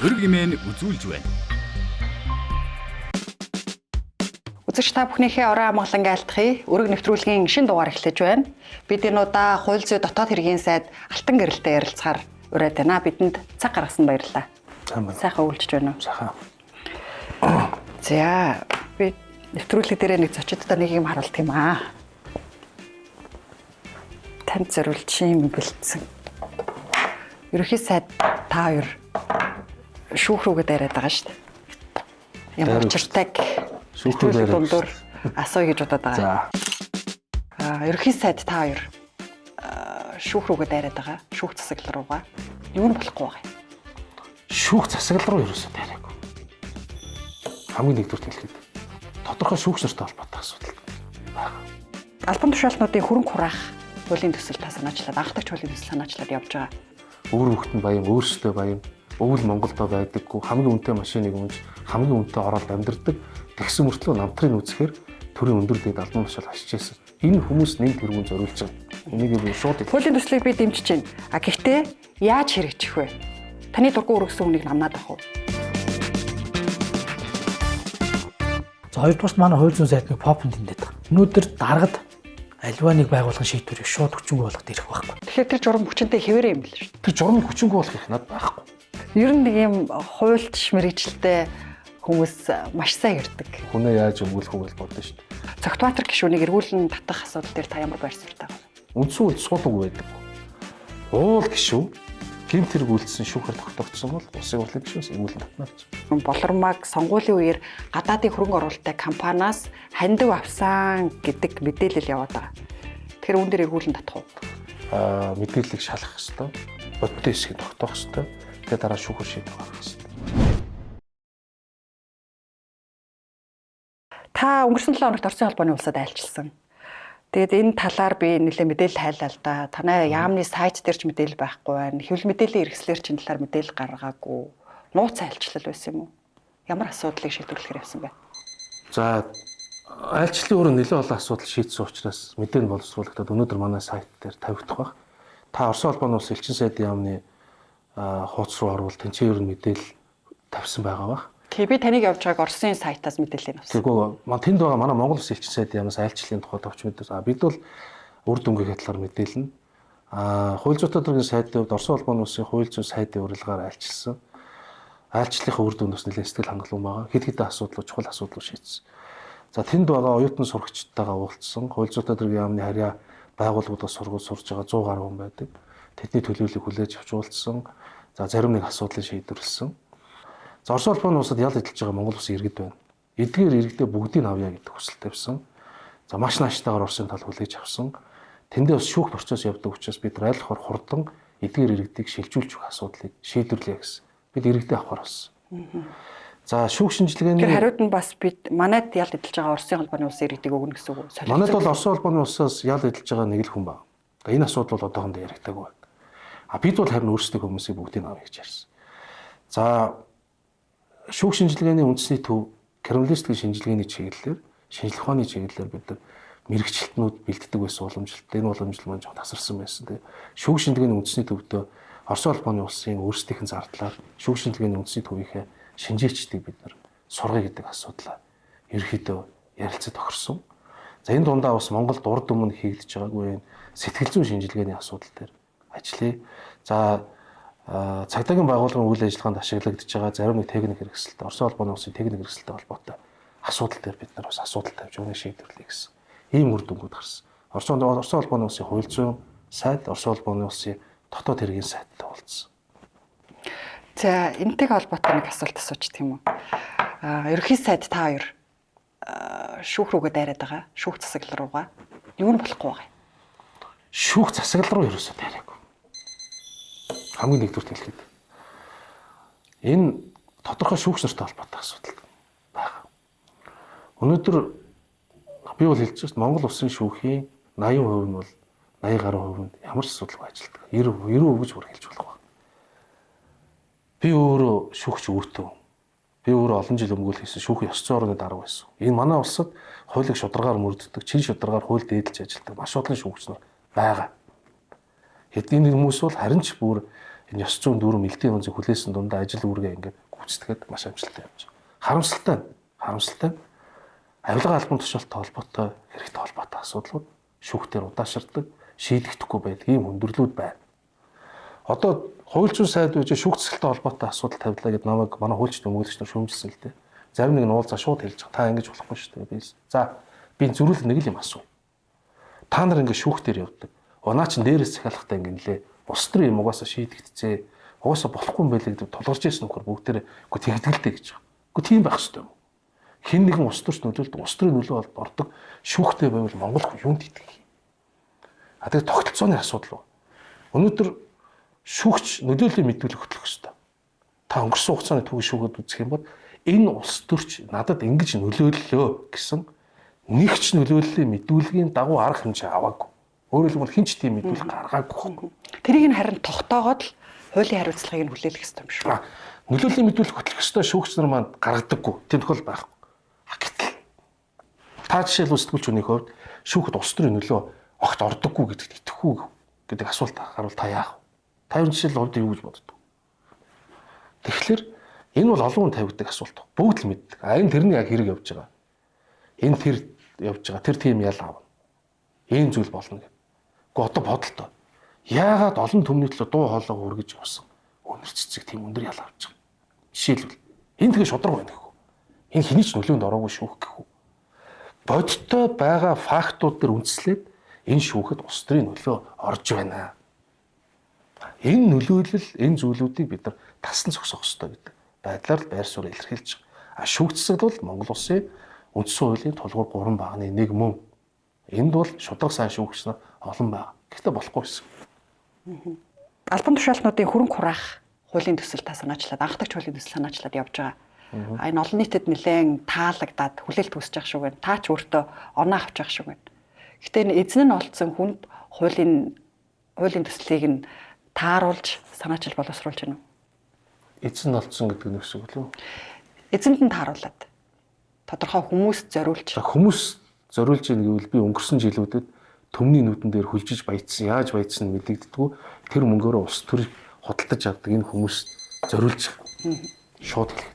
өрг имэн үзүүлж байна. Үзэгч та бүхнийхээ орон амгалан айлтгая. Өрг нэвтрүүлгийн шинэ дугаар эхлэж байна. Бид энэ удаа хууль зүйн дотоод хэргийн сайд Алтан гэрэлтэй ярилцахаар ураад байна. Бидэнд цаг гаргасан баярлалаа. Сайхан үйлчж байна уу? Сайхан. За би нэвтрүүлэг дээр нэг зочдод нэг юм харуулдаг юм аа. Танд зориулж юм бэлдсэн. Ерөнхий сайд та хоёр шүүх рүүгээ дайраад байгаа шүү дээ. Ямар учиртайг шүүх дундуур асууя гэж бодоод байгаа. Ерөнхий сайд та хоёр шүүх рүүгээ дайраад байгаа. Шүүх засаглал руугаа. Юу нь болохгүй байгаа юм? Шүүх засаглал руу ерөөсөө дайраагүй. Хамгийн нэгдүгээр хэлэхэд тодорхой шүүгч нартай холбоотой асуудал байна. Албан тушаалтнуудын хөрөнгө хураах хуулийн төсөл та санаачлаад, анхдагч хуулийн төсөл санаачлаад явж байгаа. Өөр хүүхэд нь баян, өөрсдөө баян, өвөл Монголдо байдаггүй, хамгийн үнэтэй машиныг өмж, хамгийн үнэтэй ороод амьдардаг. Тэгсэн мөртлөө намтрын үзэхээр төрийн өндөр дэд албан тушаал хашижсэн. Энэ хүмүүс нэг тэргүүн зориулж байгаа. Энийг би шууд хуулийн төслийг би дэмжиж байна. Гэхдээ яаж хэрэгжих вэ? Таны дургүй өргөсөн хүнийг намнаад авах уу? За хоёрдугаарт манай хууль зүйн сайд нэг попн тэмдээд байгаа. Өнөөдөр дарагд альва нэг байгууллагын шийдвэрийг шууд хүчингүй болгох ирэх байхгүй. Тэгэхээр тэр журам хүчинтэй хэвээрээ юм л шүү дээ. тэр журам хүчингүй болох их надад байхгүй. Ер нь нэг юм хуульч мэрэгчлээ хүмүүс маш сайн ярьдаг. Хүнээ яаж өмгөөлөх вэ гэж бодсон шүү дээ. Цогтбаатар гишүүнийг эргүүлэн татах асуудал дээр та ямар байр суурьтай байна? Үндсэн үйл суулгагүй байдаг. Уул гишүү гэмт хэрэг үйлдсэн шүүхээр тогтоогдсон бол улсын хурлын гишүүнээс эргүүлэн татна гэж. Болормаг сонгуулийн үеэр гадаадын хөрөнгө оруулалттай компаниас хандив авсан гэдэг мэдээлэл яваад байгаа. Тэгэхээр үүн дээр эргүүлэн татах уу? Мэдээллийг шалгах хэрэгтэй. Бодтой хэсгийг тогтоох хэрэгтэй. Тэгээд дараа шүүхэр шийдвэр гаргах хэрэгтэй. Та өнгөрсөн 7 хоногт Оросын холбооны улсад айлчилсан. Тэгээд энэ талаар би нэлээд мэдээлэл хайлаа л да. Танай яамны сайт дээр ч мэдээлэл байхгүй байна. Хэвлэл мэдээллийн хэрэгслэр чинь талаар мэдээлэл гаргаагүй. Нууц айлчлал байсан юм уу? Ямар асуудлыг шийдвэрлэхээр явсан бэ? За айлчлалын өөрөө нэлээд олон асуудал шийдсэн учраас мэдээлэл боловсруулагдаад өнөөдөр манай сайт дээр тавигдах баг. Та Оросын холбооны улс элчин сайдын яамны хуудас руу орвол тэнцээ ер нь мэдээлэл тавьсан байгаа баг. Тэгээ би таныг явж байгааг Оросын сайтаас мэдээлэл авсан. Тэгвэл тэнд байгаа манай Монгол Улсын элчин сайдын яамнаас айлчлалын тухай товч мэдээ. Бид бол үр дүнгийн талаар мэдээлнэ. Хууль зүйн төдрийн сайдын хувьд Оросын холбооны улсын хууль зүйн сайдын урилгаар айлчилсан. Айлчлалынхаа үр дүнээс нэлээд сэтгэл хангалуун байгаа. Хэд хэдэн асуудлууд, чухал асуудлууд шийдсэн. За тэнд байгаа оюутан сурагчдтайгаа уулзсан. Хууль зүйн төдрийн яамны харьяа байгууллагуудаас сургууль сурж байгаа 100 гаруй хүн байдаг. Тэдний төлөвлөлийг хүлээж авч уулзсан. За зарим нэг асуудлыг шийдвэрлэсэн. За Оросын холбооны улсад ял эдэлж байгаа Монгол улсын иргэд байна. Эдгээр иргэдээ бүгдийг авъя гэдэг хүсэл тавьсан. За маш нааштайгаар Оросын тал хүлээж авсан. Тэндээ бас шүүх процесс явдаг учраас бид айлхаар хурдан эдгээр иргэдийг шилжүүлж өгөх асуудлыг шийдвэрлэе гэсэн. Бид иргэдээ авахар болсон. За шүүх шинжилгээний хариуд нь бас бид манайд ял эдэлж байгаа Оросын холбооны улсын иргэдийг өгнө гэсэн үг. Манайд бол Оросын холбооны улсаас ял эдэлж байгаа нэг л хүн байна. Энэ асуудал бол одоохондоо яригдаагүй байна. Бид бол харин өөрсдөө хүмүүсийг бүгдийг авъя гэж ярьсан. За шүүх шинжилгээний үндэсний төв криминалистикийн шинжилгээний чиглэлээр шинжлэх ухааны чиглэлээр бид нар мэрэгчлэлтнүүд бэлддэг байсан уламжлалт. Энэ уламжлал маань жоо тасарсан байсан. Тэгээ шүүх шинжилгээний үндэсний төвдөө Оросын холбооны улсын өөрсдийнх нь зардлаар шүүх шинжилгээний үндэсний төвийнхээ шинжээчдийг бид нар сургая гэдэг асуудлаа ерөөхдөө ярилцаж тохирсон. За энэ дундаа бас Монголд урд өмнө хийгдэж байгаагүй сэтгэл зүйн шинжилгээний асуудал дээр ажиллая. За цагдаагийн байгууллагын үйл ажиллагаанд ашиглагдж байгаа зарим нэг техник хэрэгсэлтэй Оросын холбооны улсын техник хэрэгсэлтэй холбоотой асуудал дээр бид нар бас асуудал тавьж өгнө шийдвэрлэе гэсэн. Ийм үр дүнгууд гарсан. Оросын холбооны улсын хууль зүйн сайд, Оросын холбооны улсын дотоод хэргийн сайттай уулзсан. За энэтэй холбоотой нэг асуулт асуучих юм уу? Ерөнхий сайд та хоёр шүүх рүүгээ дайраад байгаа. Шүүх засаглал руугаа. Юу нь болохгүй байгаа юм? Шүүх засаглал руу ерөөсөө дайраагүй. Хамгийн нэгдүгээр хэлэхэд энэ тодорхой шүүгч нартай холбоотой асуудал байна. Өнөөдөр би бол хэлж байна Монгол улсын шүүхийн 80% нь бол 80 гаруй хувь нь ямар ч асуудалгүй ажилладаг. 90% гэж бүр хэлж болох байна. Би өөрөө шүүгч үүртэн. Би өөрөө олон жил өмгөөл хийсэн шүүхийн ёс зүйн орны дарга байсан. Энэ манай улсад хуулийг шударгаар мөрддөг, чин шударгаар хууль дээдлж ажилладаг маш олон шүүгч нар байгаа. Хэдийн хүмүүс бол харин ч бүр энэ ёс зүйн дүрм элдийн онцыг хүлээсэн дундаа ажил үүргээ ингээд гүйцэтгэхэд маш амжилттай явж байгаа. Харамсалтай нь авилга албан тушаалтай холбоотой хэрэгтэй холбоотой асуудлууд шүүхтээр удаашрдаг, шийдэгдэхгүй байдаг ийм хүндрэлүүд байна. Одоо хууль зүйн сайд үеж шүүх цэцгэлтэй холбоотой асуудал тавилаа гэдээ намайг манай хуульчдын өмгөөлөгч нар шүүмжилсэн л дээ. Зарим нэг нь уулзаа шууд хэлж байгаа. Та ингэж болохгүй шүү дээ. Би за би зөрүүл нэг л юм асуу. Та нар ингэ шүүхтээр явдаг. Наа чин дээрээс захиалахтай ингэ нэлээ. Улс төрийн юм угаасаа шийдэгдцээ. Угаасаа болохгүй юм байлээ гэдэг толгорч ирсэн нөхөр бүгдээрээ үгүй тэгдэлтэй гэж байгаа. Үгүй тийм байх хэрэгтэй юм. Хин нэгэн улс төрч нөлөөлдөг, улс төрийн нөлөө ордог шүүхтэй байвал Монгол хүн юунд итгэх юм? А тэгээ тогтолцооны асуудал байна. Өнөөдөр шүүгч нөлөөллийн мэдүүлэг хөтлөх ёстой. Та өнгөрсөн хугацааны түүх шүүхэд үзэх юм бол энэ улс төрч надад ингэж нөлөөллөө гэсэн нэг ч нөлөөллийн мэдүүлгийн дагуу арга хэмжээ аваагүй. Өөрөөр хэлбэл хин ч тийм мэдүүлэг гаргаагүй. Тэрийг нь харин тогтоогоод л хуулийн хариуцлагыг нь хүлээх ёстой юм шүү. Нөлөөллийн мэдүүлэг хөтлөх ёстой шүүгч нар маань гаргадаггүй. Тийм тохиол байхгүй. Гэтэл та жишээл үсэтгүүлч хүний хувьд шүүхэд улс төрийн нөлөө огт ордоггүй гэдэгт итгэхгүй гэдэг асуулт гарвал та яах вэ? Та жишээл хувьд юу гэж боддог? Тэгэхээр энэ бол олон хүн тавигддаг асуулт. Бүгд л мэддэг. Энэ тэрний яг хэрэг явж байгаа. Энэ тэр явж байгаа. Тэр тийм ял аав. Ийм зүйл болно гэх. Гэхдээ одоо бодолтой. Яагаад олон төмний төлөө дуу хоолойгоо үргэж явсан? Өнөр цэцэг тийм өндөр ял авч байгаа. Жишээлбэл энэ тэгээ шудраг байна гэх үү? Энэ хэний ч нөлөөнд ороогүй шүүх гэх үү? Бодиттой байгаа фактууд дээр үндэслээд энэ шүүхэд улс төрийн нөлөө орж байна. Энэ нөлөөлөл, энэ зүйлүүдийг бид нар тасн зогсоох ёстой гэдэг байдлаар л байр суурь илэрхийлж байгаа. Шүүгцсэл бол Монгол Улсын үндсэн хуулийн тулгуур 3 багны нэг мөн. Энд бол шудраг сайн шүүгч нар олон байна. Гэхдээ болохгүй байсан. Албан тушаалтнуудын хөрөнгө хураах хуулийн төсөл та санаачлаад, анхдагч хуулийн төсөл санаачлаад явж байгаа. Энэ олон нийтэд нэлээд таалагдаад хүлээлт үүсэж байгаа шүү байна. Та ч өөртөө оноо авч байгаа шүү байна. Гэтэ энэ эзэн нь олдсон хүнд хуулийн төслийг нь тааруулж санаачил боловсруулж байна уу? Эзэн нь олдсон гэдэг нь юу вэ? Эзэнд нь тааруулаад тодорхой хүмүүст зориулж. Хүмүүс зориулж ийн гэвэл би өнгөрсөн жилүүдэд төмний нүдэн дээр хүлжиж баяцсан, яаж баяцсан мэдэгддэггүй. Тэр мөнгөөрөө улс төрийг худалдаж авдаг энэ хүмүүс зориулж шууд хэлэх.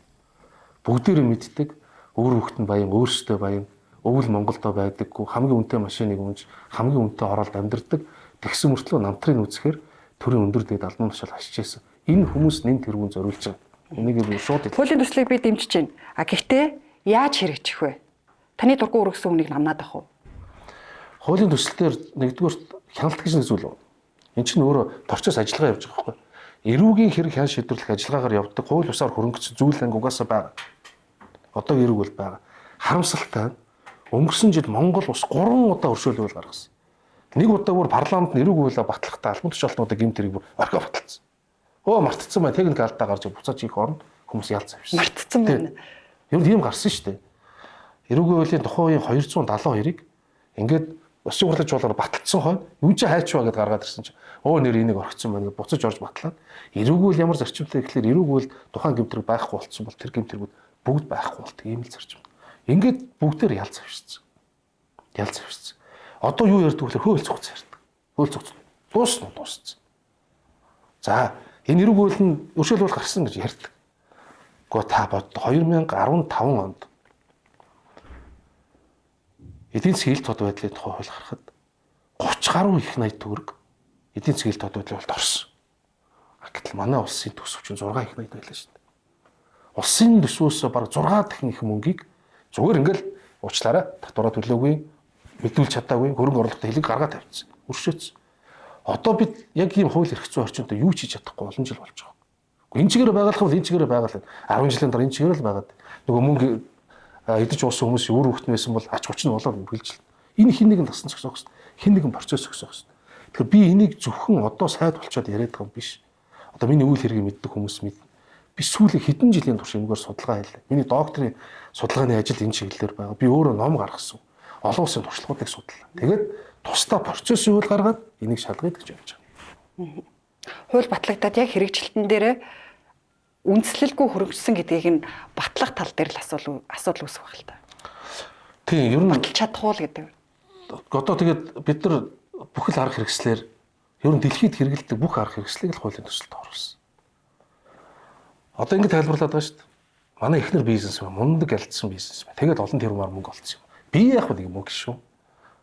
Бүгдээрээ мэддэг, өөр хүүхэд нь баян, өөрсдөө баян, өвөл Монголдо байдаггүй, хамгийн үнэтэй машиныг унж, хамгийн үнэтэй оролд амьдардаг. Тэгсэн мөртлөө намтрын үзэхээр төрийн өндөр дэд албан тушаал хашижсэн. Энэ хүмүүс нэн тэргүүн зориулж байгаа. Энийг би шууд хуулийн төслийг би дэмжиж байна. Гэхдээ яаж хэрэгжих вэ? Таны дургүй өргөсөн хүнийг намнаад ах уу? Хуулийн төслөөр нэгдүгээр хяналт гэж нэг зүйл байна. Энд чинь өөрөө процесс ажиллагаа явж байгаа байхгүй. Эрүүгийн хэрэг хян шийдвэрлэх ажиллагаагаар явдаг хууль бусаар хөрөнгөцсөн зүйл анги угаасаа байгаа. Одоо эрүүг бол байгаа. Харамсалтай өнгөрсөн жил Монгол улс 3 удаа өршөөлөл гаргасан. Нэг удаа бүр парламент нь эрүүг хуулиа батлахдаа албан тушаалтнуудыг гэмт хэрэг орхио баталсан. Мартцсан байна. Техник алдаа гарч буцааж их орно. Хүмүүс ялц авчихсан. Мартцсан байна. Юу тийм гарсан шүү дээ. Эрүүгийн хуулийн тухайн үеийн 272-ыг ингээд өсөж хурлаж болоор баталсан хойно юу ч хайч ба гэдээ гаргаад ирсэн чинь нэр энийг орхицсан байна гэж буцаж орж батлаад эрүүг үл ямар зарчимтай гэхэлэр эрүүг үл тухайн гэмтрэг байхгүй болцсон бол тэр гэмтрэгүүд бүгд байхгүй болт ийм л зарчим. Ингээд бүгдээр ялц авчихсан. Одоо юу ярьдаг вэ? Хөөл цугц ярьдаг. Хөөл цугц. Дууссан. За энэ эрүүг үйл нь өршөөлөл гарсан гэж ярьдаг. Гэхдээ та бод 2015 онд эдийн засгийн хил тод байдлын тухай хууль гаргахад 30 гаруй их 80 төгрөг эдийн засгийн хил тод байдлын хуульд орсон. Гэтэл манай улсын төсөвч 6 их 80 байлаа шүү дээ. Улсын төсвөөс бараг 6 дахин их мөнгийг зүгээр ингээл уучлаарай татвараа төлөөгүй, мэдүүлж чадаагүй, хөрөнгө оруулалтын хэлийг гаргаад тавьчихсан. Өршөөцсөн. Одоо бид яг ийм хууль эрх зүйн орчинд юу ч хийж чадахгүй олон жил болж байгаа. Гэхдээ энэ чигээр байгалах бол энэ чигээр байгалаа. 10 жилийн дараа энэ чигээр л байгаад. Нөгөө мөнгө эдэж уусан хүмүүс өөр хүүхэд байсан бол ач хүч нь болоод үргэлжлэн. Энэ хин нэгэн тассан зогсоох хэрэгтэй. Хин нэгэн процесс зогсоох хэрэгтэй. Тэгэхээр би энийг зөвхөн одоо сайд болчоод яриад байгаа юм биш. Одоо миний үйл хэргийг мэддэг хүмүүс мэднэ. Би сүүлийн хэдэн жилийн турш энэгээр судалгаа хийлээ. Миний докторийн судалгааны ажил энэ чиглэлээр байгаа. Би өөрөө ном гаргасан. Олон улсын туршлагуудыг судлаа. Тэгээд тусдаа процесс юу гаргаад энийг шалгая гэж явж байгаа. Хууль батлагдаад яг хэрэгжилтэн дээр үндслэлгүй хөрөнгөсөн гэдгийг нь батлах тал дээр л асуудал үүсэх байх л та. Тийм, ер нь баталж чадах уу гэдэг. Одоо тэгээд бид нар бүхэл арга хэрэгслэр Ер нь дэлхийд хэрэгэлдэг бүх арга хэрэгслийг л хуулийн төсөлд оруулсан. Одоо ингэ тайлбарлаад байгаа шүү дээ. Манай эхнэр бизнесмен, мундаг алдсан бизнесмен. Тэгээд олон тэрмээр мөнгө олцсон юм. Би яг нэг мөнгө шүү.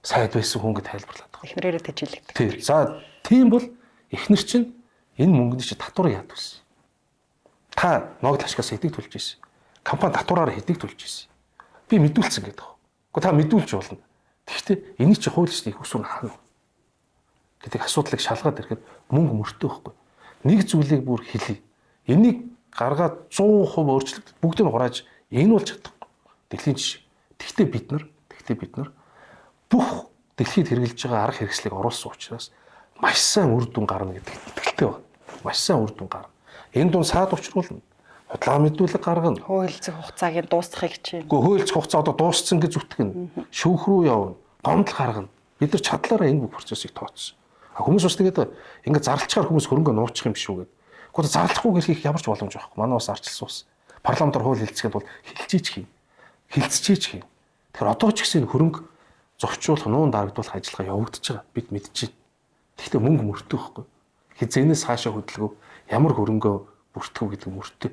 Сайд байсан хүн гэж тайлбарлаад байгаа. Эхнэрээрээ тэжээлэгдэг. Тийм. За тийм бол эхнэр чинь энэ мөнгөний чи татвар яадаг вэ? Та ногд ашгаас хэдийг төлж ийсэн. Компани татвараар хэдийг төлж ийсэн. Би мэдүүлсэн гэдэг. Гэхдээ та мэдүүлж болно. Тэгэхдээ энийг чи хууличлын их усүр хаана гэдэг асуудлыг шалгаад ирэхэд мөнгө мөртөө байхгүй. Нэг зүйлийг бүр хэлье. Энийг гаргаад 100% өөрчлөгдөж бүгдийг нь хурааж энэ бол чадахгүй. Дэлхийн жишээ. Тэгэхдээ бид нар бүх дэлхийд хэрэгжилж байгаа арга хэрэгслийг оруулсан учраас маш сайн үр дүн гарна гэдэгт итгэлтэй байна. Маш сайн үр дүн гарна. Энэ дунд саад учруулна. Худлаа мэдүүлэг гаргана. Хуульцах хугацааг дуусгахыг хичээнэ. Гэхдээ хуульцах хугацаа одоо дууссан гэж үтгэнэ. Шүүх рүү явна. Гомдол гаргана. Бид нар чадлаараа энэ бүх процессыг тооцсон. Хүмүүс бас тэгээд ингээд зарлцгаар хүмүүс хөрөнгө нуучих юм биш үү гэдэг. Гэхдээ зарлахгүй гэх их ямар ч боломж байхгүй. Манай бас арчилсан ус. Парламентар хууль хэлцгээд бол хэлцээч хий. Хэлцчээч хий. Тэгэхээр одоо ч гэсэн хөрөнгө зовчуулах, нуун дарагдуулах ажиллагаа явагдаж байгаа. Бид мэдчихэв. Тэгэхдээ мөнгө мөртөө байхгүй. Хизээнээс хаашаа хөдөлгөв, ямар хөрөнгөө бүртгэв гэдэг мөртөө.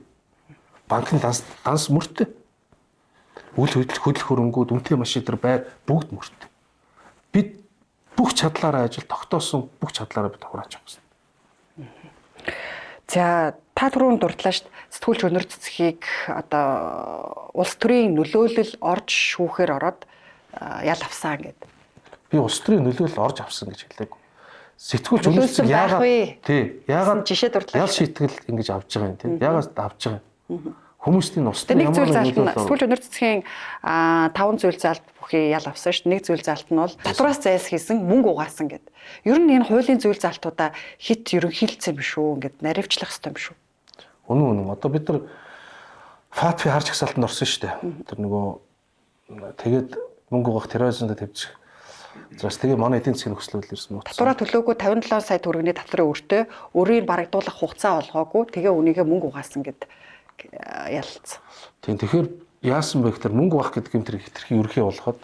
Банкны данс мөртөө. Үйл хөдлөх хөрөнгүүд, үнэтэй машин дээр байр бүгд мөртөө. Бид бүх чадлаараа ажил тогтоосон бүх чадлаараа бид хурааж авах хэрэгтэй. За та түрүүн дурдлаа шүү дээ. Сэтгүүлч өнөр цэцгийг одоо улс төрийн нөлөөлөл орж шүүхээр ороод ял авсан гэдэг. Би улс төрийн нөлөөлөл орж авсан гэж хэлээгүй. Сэтгүүлч өнөр цэцэг яагаад жишээ дурдлаа. ял шийтгэл ингэж авч байгаа юм тийм. Яагаад авч байгаа юм. Хүмүүстийн улс төрийн ямар нөлөөлөл сэтгүүлч өнөр цэцгийн 5 зүйл залт бүхий ял авсан шүү дээ. Нэг зүйл залт нь бол татвараас зайлс хийсэн мөнгө угаасан гэдэг. Ер нь энэ хуулийн зүйл залтуудаа хит ерөнхийлсэн юм шүү. Ингээд наривчлах хэрэгтэй юм шүү. Үнэн. Одоо бид нар ФАТФ харж хасалтанд орсон шүү дээ. Тэр нөгөө тэгээд мөнгө угаах терроризмд тавьчих. Заас тэгээ манай эдийн засгийн нөхцөл байдал ирсэн мөн. Татвараа төлөөгүй 57 сая төгрөгийн татварын өртөө өөрийг барагдуулах хугацаа олгоогүй тэгээ үнийгээ мөнгө угаасан гэд ялцсан. Тийм тэгэхээр яасан бэ гэхээр мөнгө угаах гэдэг юм тэр хитрхи ерхий болгоод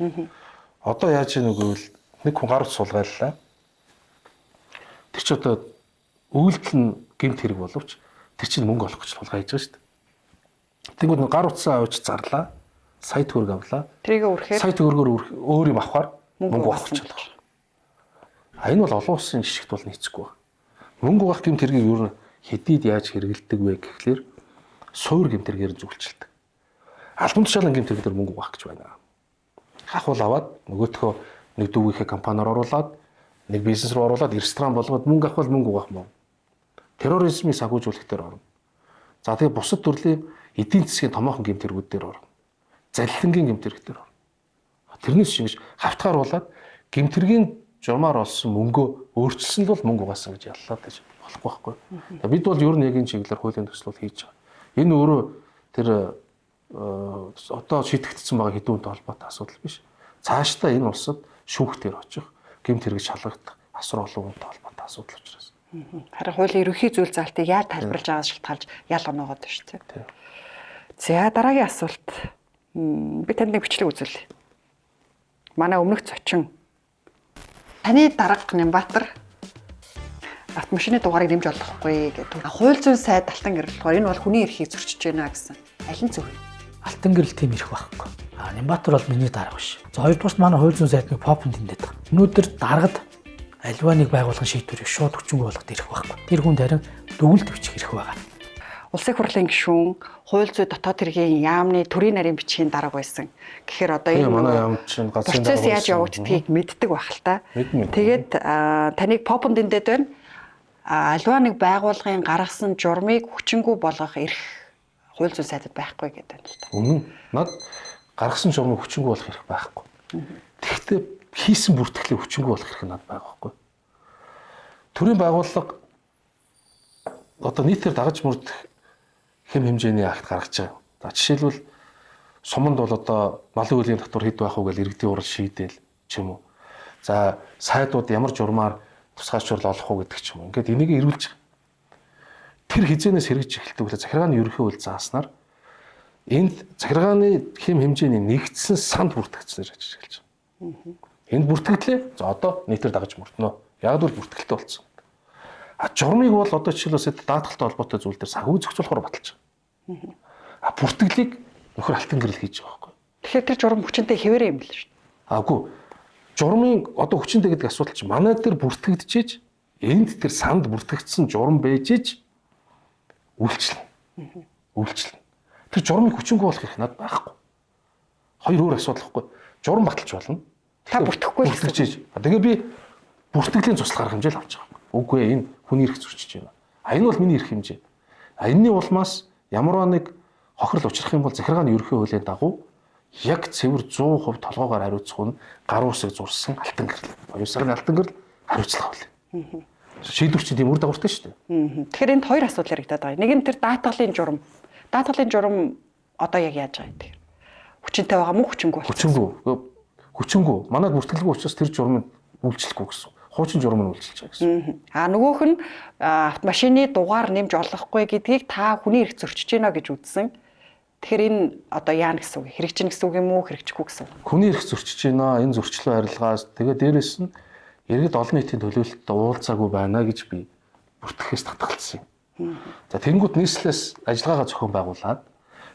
одоо яаж ийнэ гэвэл нэг хүн гар ут суулгааллаа. Тэр чи одоо үйлдэл нь гэмт хэрэг боловч тэр чинь мөнгө олох гэж суулгаа хийж байгаа шүү дээ. Тэгвэл гар утсаа авч зарлаа. Сая төгрөг авлаа. Тэрийг өрөхээр сая төгрөгөөр өөр юм авахаар мөнгө угаах гэж байна. Энэ бол олон улсын жишгт бол нийцэхгүй байна. Мөнгө угаах гэмт хэргийг юу н хэдийд яаж хэрэгэлдэг вэ гэхлээр суур гэмт хэргээр зөвлөлддөг. Албан тушаалын гэмт хэрэг дээр мөнгө угаах гэж байна. Хахуул аваад нөгөөтхөө нэг дүүгийнхээ компаниар оруулаад нэг бизнес руу оруулаад ресторан болгоод мөнгө авах мөнгө угаах мөн. Терроризмыг сагуулжуулах дээр орно. За тэгээ бусад төрлийн эдийн засгийн томоохон гэмт хэрэгүүд дээр орно. Залилангийн гэмт хэрэг дээр орно. Тэрнээс шингэж хавтгааруулаад гэмт хэргийн журмаар олсон мөнгөө өөрчилсөн л бол мөнгө угаасан гэж яллаад байж болохгүй байхгүй. Бид бол ер нь яг энэ чиглэлээр хуулийн төслөл хийж байгаа. Энэ өөрөө тэр одоо шийдэгдсэн байгаа хэдэн үнэтэй холбоотой асуудал биш. Цаашдаа энэ улсад шүүхтэр очих, гэмт хэрэг шалгагдах асар олон үнэтэй холбоотой асуудал учраас. Харин хуулийн ерөнхий зүйл залтыг яаж тайлбарлаж байгаас шалтгаалж ял оноогоод байна шүү дээ. За дараагийн асуулт. Би танд нэг бичлэг үзүүлье. Манай өмнөх зочин таны дарга Нямбатар автомашины дугаарыг нэмж олохгүй гэдэг. Хууль зүйн сайд Алтан гэрэл болохоор энэ бол хүний эрхийг зөрчиж байна гэсэн. Аль нь зөв вэ? Алтан гэрэл тийм ирэх байхгүй. Нямбатар бол миний дарга биш. За хоёрдугаар манай хууль зүйн сайдны попонд тэмдээд байгаа. Өнөөдөр даргад аливаа нэг байгууллагын шийдвэрийг шууд хүчингүй болгоод ирэх байхгүй. Тэр хүнд харин дүгнэлт бичих ирэх байгаа. Улсын хурлын гишүүн хууль зүйн дотоод хэргийн яамны төрийн нарийн бичгийн дарга байсан. Тэгэхээр одоо энэ манай яам чинь газрын процесс яаж явагддгийг мэддэг байх л та. Тэгээд таныг попонд тэмдээд байна. Аливаа нэг байгууллагын гаргасан журмыг хүчингүй болгох эрх хууль зүйн сайдад байхгүй гэдэг байна л та. Үнэн. Над гаргасан журмыг хүчингүй болох эрх байхгүй. Тэгэхдээ хийсэн бүртгэлээ хүчингүй болох эрх надад байгаа байхгүй. Төрийн байгууллага одоо нийтээр дагаж мөрдөх хэм хэмжээний акт гаргаж байгаа. За жишээлбэл суманд бол одоо малын үеийн татвар хэд байх вэ гэж иргэдийн урал шийдээл ч юм уу. За сайдууд ямар журмаар тусгайчуурал олох уу гэдэг ч юм уу. Ингээд энийг эргүүлж байгаа. Тэр хизээнээс хэрэгж эхэлдэг үлээ захиргааны ерөнхий хууль зааснаар энд захиргааны хэм хэмжээний нэгдсэн санд бүртгэгдсээр ажиллаж эхэлж байгаа. Энд бүртгэлээ за одоо нийтээр дагаж мөрднө. Яг л бүртгэлтэй болсон. Журмыг бол одоо жишээлбэл даатгалтай холбоотой зүйл дээр санхүү зохицуулахаар баталж байгаа. Бүртгэлийг нөхөр алтан гэрэл хийж байгаа байхгүй. Тэгэхээр тэр журам хүчинтэй хэвээрээ юм л шүү дээ. Үгүй. Журмын одоо хүчинтэй гэдэг асуудал чинь манай дээр бүртгэгдчихэж энд тэр санд бүртгэгдсэн журам байжж үйлчлэн. Үйлчлэн. Тэр журмыг хүчингүй болох хэрэг надад байхгүй. Хоёр өөр асуудал байхгүй. Журам баталж болно. Та бүртгэхгүй л гэсэн. Тэгээ би бүртгэлийн цуслах арга хэмжээ л авч байгаа. Үгүй ээ, энэ хүний эрх зөрчиж байна. Энэ бол миний эрх хэмжээ. Энэний улмаас ямар нэг хохирол учрах юм бол захиргааны ерөнхий хуулийн дагуу яг цэвэр 100% толгоогоор хариуцах нь гар усыг зурсан алтан гэрэл. Оюусгын алтан гэрэл хариуцлага хууль. Шийдвэр чинь тийм үр дагавартай шүү дээ. Тэгэхээр энд хоёр асуудал яригадаад байгаа. Нэг нь тэр даатгалын журам. Даатгалын журам одоо яг яаж байгаа юм тэгэхээр? Хүчинтэй байгаа мó хүчингүй байна? Хүчингүй. Манайд бүртгэлгүй учраас тэр журмыг үйлчлэхгүй гэсэн. Хуучин журам нь үйлчилж байгаа гэсэн. Нөгөөх нь автомашины дугаар нэмж олохгүй гэдгийг та хүний эрх зөрчиж байна гэж үзсэн. Тэгэхээр энэ одоо яана гэсэн үг? Хэрэгжин гэсэн үг юм уу? Хэрэгжихгүй гэсэн үг? Хүний эрх зөрчиж байна. Энэ зөрчлөө арилгаас тэгээ дээрэс нь иргэд олон нийтийн төлөөлөлтөд уулзаагүй байна гэж би бүртгэхээс татгалцсан юм. За тэнгуут нийслэлээс ажиллагаагаа зохион байгуулад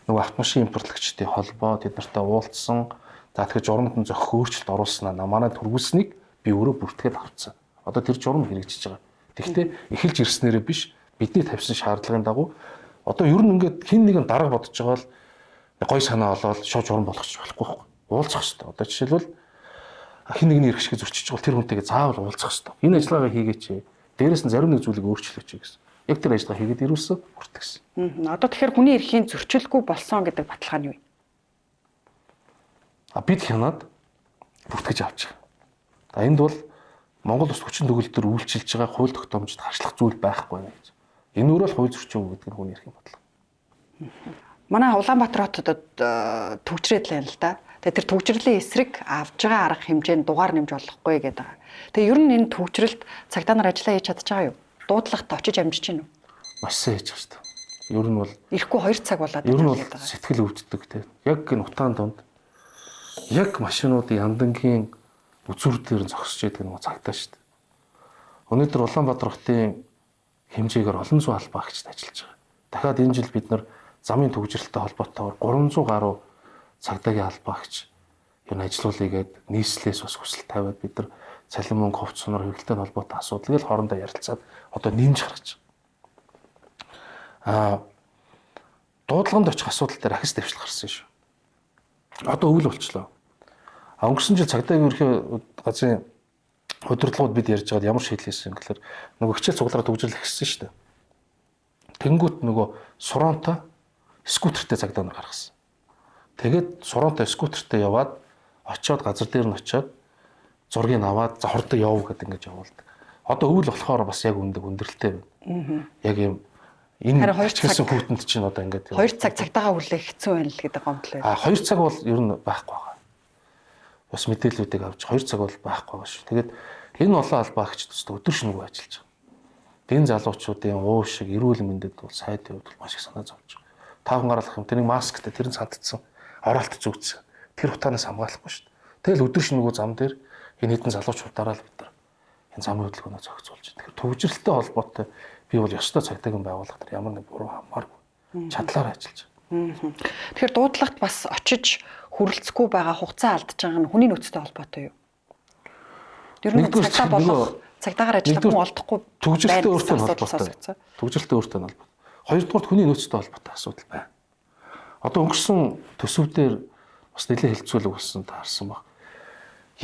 нөгөө автомашин импортлогчдын холбоо тэд нартай уулзсан. За тэгэхээр журамд нь зохих өөрчлөлт оруулснаа манай төргүүлснийг би өөрөө бүртгээд авцсан. Одоо тэр журам хэрэгжиж байгаа. Тэгэхдээ эхэлж ирснээрээ биш бидний тавьсан шаардлагын дагуу одоо ер нь ингээд хин нэгэн дарга бодож байгаа бол гой санаа олоод шууд журам болгочих болохгүй байхгүй. Уулзах хэрэгтэй. Одоо жишээлбэл хин нэгний эрх шиг зөрчиж байгаа тэр хүнтэйгээ заавал уулзах хэрэгтэй. Энэ ажиллагаагаа хийгээч. Дээрээс нь зарим нэг зүйлийг өөрчлөөч гэсэн. Яг тэр ажиллагаа хийгээд ирүүлсэн бүртгэсэн. Одоо тэгэхээр хүний эрхийн зөрчилгүй болсон гэдэг баталгаа нь юу вэ? Бид хянаад бүртгэж авч байгаа. Энд бол Монгол Улс хүчин төгөлдөр үйлчилж байгаа хууль тогтоомжид харшлах зүйл байхгүй байна гэж. Энэ өөрөө л хууль зөрчил гэдэг нь хүний эрхийн бодлого. Манай Улаанбаатар хотод төвчрээд л байна л да. Тэгээ тэр төвчрлийн эсрэг авж байгаа арга хэмжээнд дугаар нэмж болохгүй гэдэг. Тэгээ ер нь энэ төвчрэлд цагдаа нар ажиллаа хийж чадчих байгаа юу? Дуудлагт очиж амжиж гин үү? Маш сайн хийж байгаа шүү дээ. Ер нь бол ирэхгүй 2 цаг болоод ер нь бол сэтгэл өвддөг те. Яг энэ утаан донд яг машинуудын яндангийн үзүр дээр зогсож байдаг нэг цагтаа шүү дээ. Өнөөдөр Улаанбаатар хотын хэмжээгээр олон зуун албаагчид ажиллаж байгаа. Дахиад энэ жил бид нар замын төвжирэлтэй холбоотойгоор 300 гаруй цагдаагийн албаагч ер нь ажилуулъя гээд нийслэлээс бас хүсэл тавиад бид нар цалин мөнгө хувц сунаар хэрэглэлтэй холбоотой асуудлыг л хоорондоо ярилцаад одоо нэмж гаргаж байгаа. Дуудлаганд очих асуудал дээр ахис дэвшил гарсан шүү. Одоо өвөл болчлоо. Өнгөрсөн жил цагдаагийн ерхий газрын удирдлагууд бид ярьж байгаад ямар шийдэл хийсэн юм гэхээр нөгөө хичээл цуглараа төгжрөл ихсэн шүү дээ. Тэнгүүт нөгөө сураантай скутертэй цагдаа нар гаргасан. Тэгээд сураантай скутертэй яваад очиод газар дээр нь очиод зургийг аваад за хордоо яв гэдэг ингэж явуулдаг. Одоо өвөл болохоор бас яг өндөрлөлтэй байна. Яг юм энэ хичээсэн хүүтэнд чинь одоо ингэж 2 цаг цагдаагаа хүлээх хэцүү байна л гэдэг гомдол байна. 2 цаг бол ер нь байхгүй байгаа. Бас мэдээллүүдийг авч 2 цаг бол байхгүй байгаа шүү. Тэгээд энэ олон албаагч төстэй өдөр шөнөгүй ажиллаж байгаа. Дэн залуучуудын уушиг, эрүүл мэндэд бол сайдын хувьд маш их санаа зовж байгаа. Таахан гарах юм тэрний масктай тэр нь сандцсан, оролт зүгцсэн. Тэр утаанаас хамгаалахгүй шүү. Тэгэл өдөр шөнөгүй зам дээр энэ хэдэн залуучуудаараа л бид нар энэ замын хөдөлгөөнөө зохицуулж байна. Тэгэхээр төвжирэлтэй холбоотой би бол ёстой цагдаагийн байгууллага дээр ямар нэг буруу хамааргүй чадлаараа ажиллаж байна. Тэгэхээр дуудлагт бас очиж хүрэлцэхгүй байгаа хугацаа алдж байгаа нь хүний нөөцтэй холбоотой юу? Ер нь цагдаа болох цагдаагаар ажиллах хүн олдохгүй төвжирэлтэй өөртөө холбоотой. Төвжирэлтэй өөртөө холбоотой. Хоёрдугаар хүний нөөцтэй холбоотой асуудал байна. Одоо өнгөрсөн төсөв дээр бас нэлээд хэлцүүлэг болсон таарсан баг.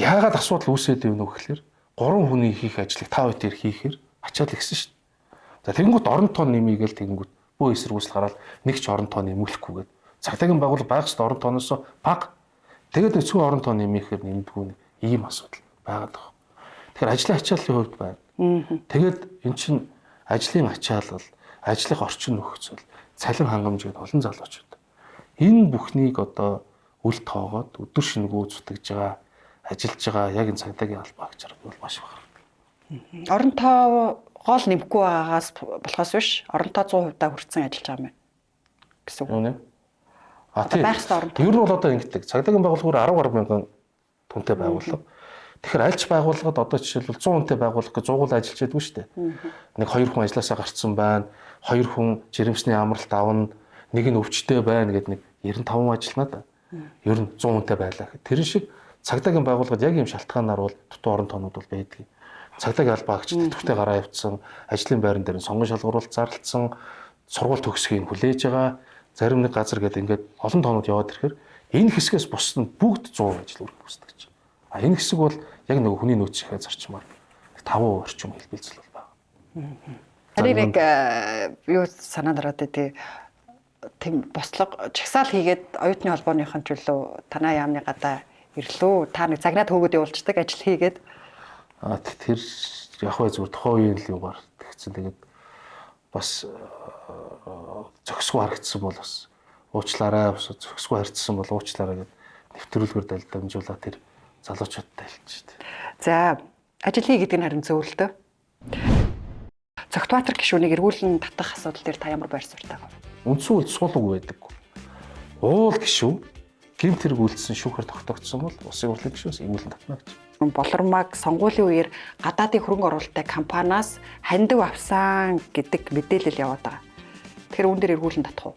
Яагаад асуудал үүсээд байна вэ гэхээр 3 хүний хийх ажлыг 5 хоёр хийхээр ачаал ихсэн шүү дээ. За тэгэнгүүт орон тоон нэмийгээл тэгэнгүүт бөө эсэргүүцэл гараад нэг ч орон тоон нэмүүлэхгүйгээд цагдаагийн байгууллага байх ёстой орон тооноос бага. Тэгээд нэг цөөн орон тоон нэмэхээр нэмдэггүй нэг ийм асуудал байгаад байгаа. Тэгэхээр ажлын ачааллын хувьд байна. Тэгээд эн чинь ажлын ачаалал, ажлын орчин нөхцөл, цалин хангамж гэдэг олон залуучууд. Энэ бүхнийг одоо үл тоогоод өдөр шингүү зүтгэж байгаа, ажиллаж байгаа яг энэ цагдаагийн албаагчаар бол маш их харагдав. Орон тоогоол нэмэхгүй байгаагаас болохоос биш, орон тоо 100% хүрсэн ажиллаж байгаа юм байна гэсэн үг. Үнэ? Тийм. Байх ёстой орон тоо. Ер нь бол одоо ингэдэг. Цагдаагийн байгууллагууд 10 гаруй мянган түнтэй байгууллага. Тэгэхээр альч байгууллагад одоо жишээлбэл 100 хүнтэй байгууллага гэж 100 гол ажиллаж байдгүй шүү дээ. Нэг 2 хүн ажилласаа гарцсан байна. 2 хүн жирэмсний амралт авна. Нэг нь өвчтөй байна гэдэг нэг 95 ажилнаа да. Ер нь 100 хүнтэй байлаа гэхэд тэрэн шиг цагдаагийн байгууллагад яг ийм шалтгаанаар бол дутуу орон тоонууд бол байдаг. Цагдаагийн албаагч тэтгэвртэй гараа явуулсан, ажлын байран дээр нь сонгон шалгуулалт зарлцсан, сургууль төгсгийг хүлээж байгаа, зарим нэг газар гэдэг ингээд олон тоонууд яваад ирэхээр энэ хэсгээс бусд нь бүгд 100% ажил үргэлж үүсдэг гэж. А энэ хэсэг бол яг нэг хүний нөөцийнхээ зарчмаар 5% орчим хэлбэлцэл бол байна. Харин юу санаа дараад тий тийм бослого жагсаал хийгээд оюутны холбооныхон төлөө танаа яамны гадаа ирлөө. Та нэг загнаад хөөгд явуулцдаг ажил хийгээд. Тэр яг бай зүгээр тухайн үеийн л юугаар тэгсэн. Тэгээд бас зөксгөө харагдсан бол бас уучлаарай, зөксгөө харьцсан бол уучлаарай гэд нэвтрүүлгээр дамжуулаад тэр залуучуудтай хэлчихсэн. За, ажил хий гэдэг нь харин зөвлөлтөө. Цогтбаатар гишүүнийг эргүүлэн татах асуудал дээр та ямар байр суурьтай вэ? Үндсэн үйл суулга байдаг. Уул гишүүн гэмт хэрэг үйлдсэн шүүхээр тогтоогдсон бол улсын хурлын гишүүнээс эргүүлэн татна гэж. Болормаг сонгуулийн үеэр гадаадын хөрөнгө оруулалттай компаниас хандив авсан гэдэг мэдээлэл яваад байгаа. Тэгэхээр үүн дээр эргүүлэн татах уу?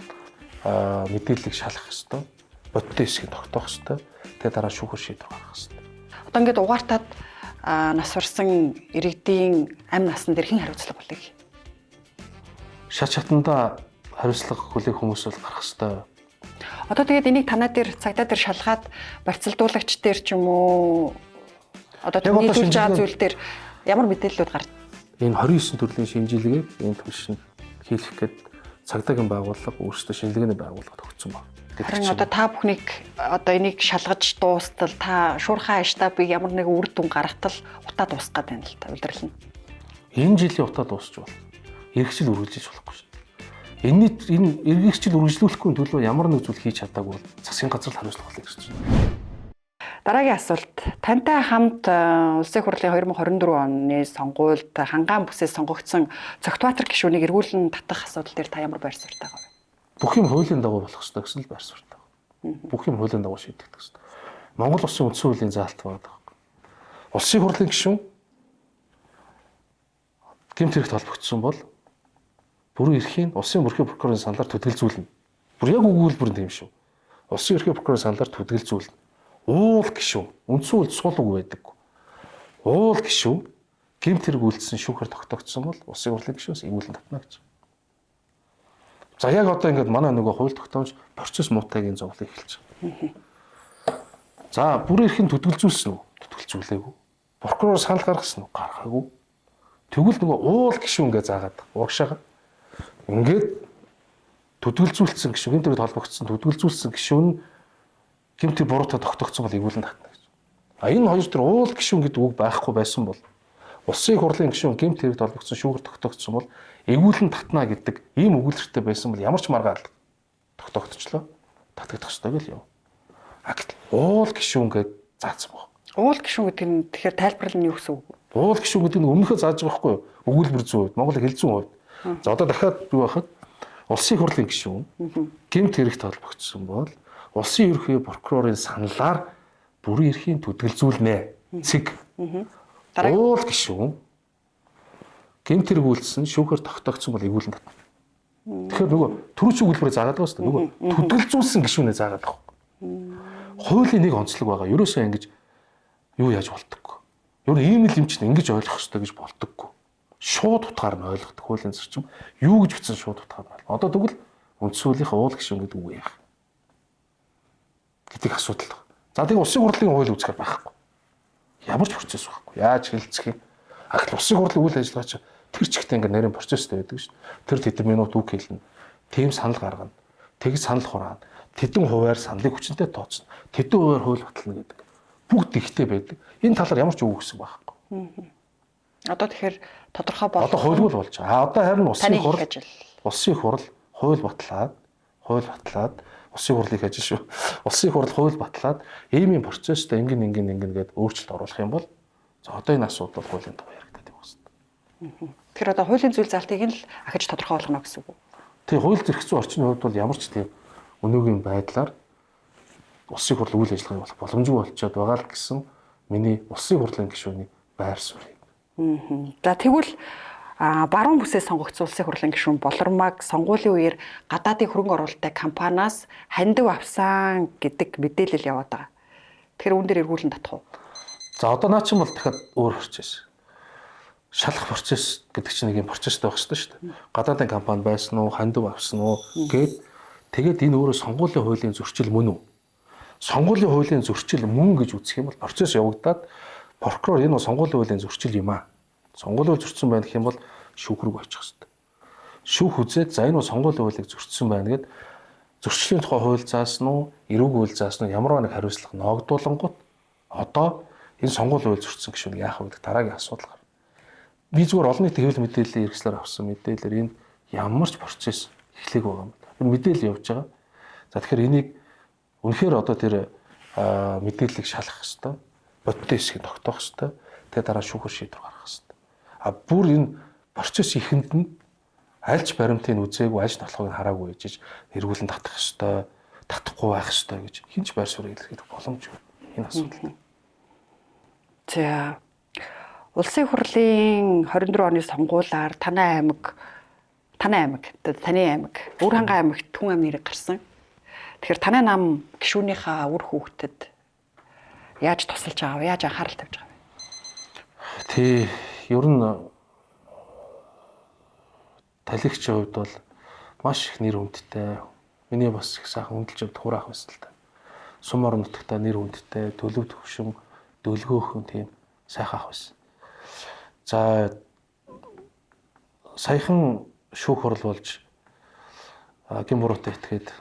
Мэдээллийг шалгах ёстой. Бодтой хэсгийг тогтоох ёстой. Тэгээ дараа шүүхэр шийдвэр гаргах ёстой. Одоо ингээд угаартаад нас барсан иргэдийн амь насан дээр хэн хариуцлага болъё? Шат шатанда хариуцлага хүлээх хүмүүс бол гарах ёстой. Одоо тэгээд энийг танаа дээр цагдаа дээр шалгаад барьцалдуулагч дээр ч юм уу одоо нийлүүлж байгаа зүйл дээр ямар мэдээллүүд гарч энэ 29 төрлийн шинжилгээг энэ түвшин хийх гээд цагдаагийн байгууллага өөрсдөө шинжилгээний байгууллагад өгсөн байна. Харин одоо та бүхнийг одоо энийг шалгаж дуустал та шуурхай штабыг ямар нэг үр дүн гаргатал утаа дуусгах гэдэг юм л та удирдал нь. Энэ жилийн утаа дуусч болно. Иргэжил үргэлжлэж болохгүй шүү дээ. Энэ иргэжил үргэлжлүүлэхгүй төлөө ямар нэг зүйл хийж чадаагүй бол засгийн газар хариуцлага болно гэж байна. Дараагийн асуулт. Тантай хамт Улсын хурлын 2024 оны сонгуульд хангаан бүсээс сонгогдсон Цогтбаатар гишүүнийг эргүүлэн татах асуудал дээр та ямар байр суурьтай вэ? Бүх юм хуулийн дагуу болох ёстой гэсэн л байр суурьтай. Бүх юм хуулийн дагуу шийдэгдэх ёстой. Монгол улсын үндсэн хуулийн заалт байдаг. Улсын хурлын гишүүн гэмт хэрэгт холбогдсон бол бүрэн эрхийн улсын ерхий прокурорын саналаар төдөлзүүлнэ. Бүр яг өгүүлбэр нь тийм шүү. Улсын ерхий прокурорын саналаар төдөлзүүлнэ. Уул гишүүн үндсэн хууль суулга байдаг. Уул гишүүн гэмт хэрэг үйлдсэн шүүхээр тогтоогдсон бол улсын хурлын гишүүнээс эргүүлэн татна гэж. За яг одоо ингээд манай нөгөө хууль тогтоомж процесс муутайгийн зовлыг эхэлж байгаа. За бүрэн эрхийн төдөлзүүлсэн үү? Төдөлзүүлээгүй. Прокурор санал гаргасан уу? Гаргаагүй. Тэгвэл нөгөө уул гишүүн гэж заагаад угшаага. Ингээд төдөлзүүлсэн гишүүн гэмт хэрэг холбогдсон төдөлзүүлсэн гишүүн гэмтэр буруутай тогтоогдсон бол эргүүлэн татна гэж. Энэ хоёр төр уул гишүүн гэдэг үг байхгүй байсан бол улсын хурлын гишүүн гэмт хэрэгт холбогдсон шүүгэр тогтоогдсон бол эргүүлэн татна гэдэг ийм өгүүлбэртэй байсан бол ямар ч маргаал тогтоогдчихлоо. Татагдах ёстой гэл яв. Уул гишүүн гэж заасан баг. Уул гишүүн гэдэг нь тэгэхээр тайлбарлал нь юу гэсэн үг вэ? Уул гишүүн гэдэг нь өмнөхөө зааж байгаа байхгүй юу? Өгүүлбэр зүйд, Монгол хэлзүүн хувьд. За одоо дахиад юу байхад улсын хурлын гишүүн гэмт хэрэгт холбогдсон бол улсын ерхий прокурорын саналаар бүрэн эрхийн төдөлзүүлнэ. Цэг. Уул гишүүн гэмт хэрэг үйлдсэн шүүхээр тогтоогдсон бол эргүүлэн татна. Тэгэхээр нөгөө төрөч өгүүлбэрээ заагаад байгаа шүү дээ. Нөгөө төдөлзүүлсэн гишүүнээ заагаад байгаа. Хуулийн нэг онцлог байгаа. Ерөөсөө ингэж юу яаж болдоггүй. Ер нь ийм л юм чинь ингэж ойлгох хэрэгтэй гэж болдоггүй. Шууд утгаар нь ойлгодог хуулийн зарчим. Юу гэж бичсэн шууд утгаар нь. Одоо тэгвэл үндсэн хуулийнхаа уул гишүүн гэдэг үг яах гэдэг асуудал байна. За тийм улсын хурлын хууль үзэхээр байхгүй. Ямар ч процесс байхгүй. Яаж хэлцэх юм? Агт улсын хурлын үйл ажиллагаа чинь тэр чигтээ ингээ нарийн процесстэй байдаг шүү дээ. Тэр тэдэн минут үг хэлнэ. Тим санал гаргана. Тэг санал хураана. Тэдэн хуваар саналыг хүчинтэй тооцно. Тэдэн хуваар хууль батлна гэдэг. Бүгд ихтэй байдаг. Энэ талаар ямар ч үг гэсэн байхгүй. Одоо тэгэхээр тодорхой болох. Одоо хуульгүй болж байгаа. Одоо харин улсын хурл хууль батлаад улсын хурлыг ажил шүү. Улсын хурл хууль батлаад ийм процесстэй ингэн гээд өөрчлөлт оруулах юм бол за одоо энэ асуудал хуулийн дагуу яригдаад байгаа юм. Тэгэхээр одоо хуулийн зүйл залтыг нь л ахиж тодорхой болгоно гэсэн үг үү? Тэгээ хууль зөрчил зүйн орчны хувьд бол ямар ч тийм өнөөгийн байдлаар улсын хурл үйл ажиллагааг болох боломжгүй болчиход байгаа л гэсэн миний улсын хурлын гишүүний байр суурь. За тэгвэл баруун бүсээс сонгогдсон улсын хурлын гишүүн Болормаг сонгуулийн үеэр гадаадын хөрөнгө оруулалттай компаниас хандив авсан гэдэг мэдээлэл яваад байгаа. Тэгэхээр үүн дээр эргүүлэн татах уу? За одоо наа чинь бол дахиад өөр процесс. Шалах процесс гэдэг чинь нэг юм процесстэй байх шүү дээ. Гадаадын компани байсан уу, хандив авсан уу гээд тэгээд энэ өөрөө сонгуулийн хуулийн зөрчил мөн үү? Сонгуулийн хуулийн зөрчил мөн гэж үзэх юм бол процесс явагдаад прокурор энэ бол сонгуулийн хуулийн зөрчил юм аа. Сонгуулийн хууль зөрчсөн байх юм бол шүүх рүү очих хэрэгтэй. Шүүх үзээд за энэ бол сонгуулийн хуулийг зөрчсөн байна гэд зөрчлийн тухай хууль заасан уу, эрүүг хууль заасан уу, ямар нэг хариуцлага ногдуулангууд одоо энэ сонгуулийн хууль зөрчсөн гişүн яах вэ гэдэг дараагийн асуудал гарна. Би зүгээр олон нийтийн хэвлэл мэдээллийн хэрэгслээр авсан мэдээлэлээр энэ ямар ч процесс эхлэх байгаа юм. Мэдээлэл явж байгаа. За тэгэхээр энийг үнэхээр одоо тэр мэдээллийг шалгах хэрэгтэй. Бодиттой хэсгийг тогтоох хэрэгтэй. Тэгээ дараа шүүхөр шийдвэр гаргах хэрэгтэй. Бүр энэ процесс ихэнд нь альж баримтыг үзээгүй, альж толгойг хараагүй гэж эргүүлэн татах хэрэгтэй, татахгүй байх хэрэгтэй гэж хинч байр суурь илэрхийлэх боломжгүй энэ асуудал. За улсын хурлын 24 оны сонгуулиар таны аймаг, Өвөр хангай аймагт Түн ам нэрийг гарсан. Тэгэхээр таны нам гишүүнийхээ үр хүүхдэд яаж тусалж байгаа вэ? Яаж анхаарал тавьж байгаа вэ? Тий, ер нь талигчийн хувьд бол маш их нэр хүндтэй. Миний бас их сайхан хөндлөж явах хураах байсан л та. Сум орон нутагта нэр хүндтэй, төлөв төвшин, дөлгөөхөн тийм сайхан ах байсан. За саяхан шүүх хурал болж гин буруутай итгээд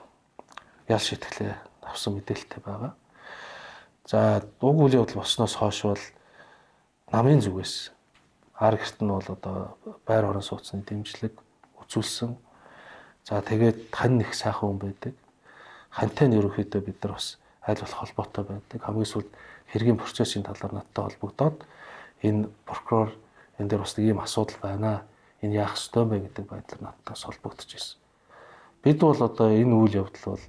ял шитгэлээ авсан мэдээлэлтэй байгаа. За уг үйл явдал болсноос хойш бол намын зүгээс ар гэрт нь бол одоо байр орон сууцны дэмжлэг үзүүлсэн. За тэгээд хань их сайхан хүн байдаг. Хантай нь ерөнхийдөө бид нар бас аль болох холбоотой байдаг. Хамгийн сүүлд хэргийн процессын талаар надтай холбогдоод энэ прокурор энэ дээр бас нэг ийм асуудал байна. Энэ яах ёстой бэ гэдэг байдлаар надтай холбогдож ирсэн. Бид бол одоо энэ үйл явдал бол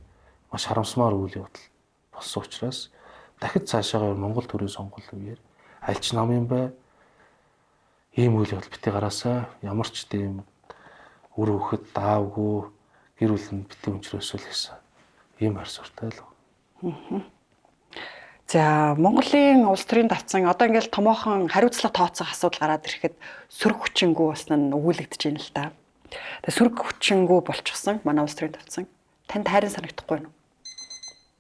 маш харамсмаар үйл явдал болсон учраас дахид цаашаагаар Монгол төрийн сонгуулийн үеэр аль ч намын бай ийм үйл явдал бити гараасаа ямар ч тийм үр хөвгөд даавгүй гэр бүл нь бити өнчрөөсөл гэсэн ийм хайр суртай л байна. За Монголын улс төрийн давцан одоо ингээл томоохон хариуцлага тооцох асуудал гараад ирэхэд сөрөг хүчингүү бас өгүүлэгдэж байна л да. Тэгээ сөрөг хүчингүү болчихсон манай улс төрийн давцан. Танд хайрын санагдахгүй юу?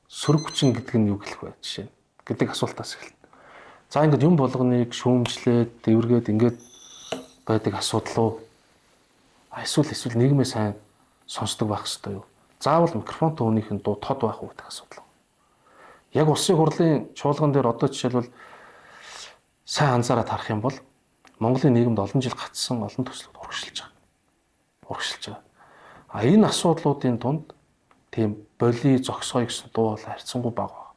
Сөрөг хүчин гэдэг нь юу гэлэх вэ жишээ гэдэг асуултаас эхэлнэ. За ингээд юм болгоныг шүүмжлээд, дэвргээд ингээд байдаг асуудал уу? Эсвэл нийгмээ сайн сонсдог байх хэрэгтэй юу? Заавал микрофонтой хүнийхэн дуу тод байх уу гэдэг асуудал. Яг улсын хурлын чуулган дээр одоо жишээлбэл сайн анзаараад харах юм бол Монголын нийгэмд олон жил гацсан олон төслүүд урагшилж байгаа. Энэ асуудлуудын тунд тийм боли зогсоё гэсэн дуу хоолой харьцангуй бага.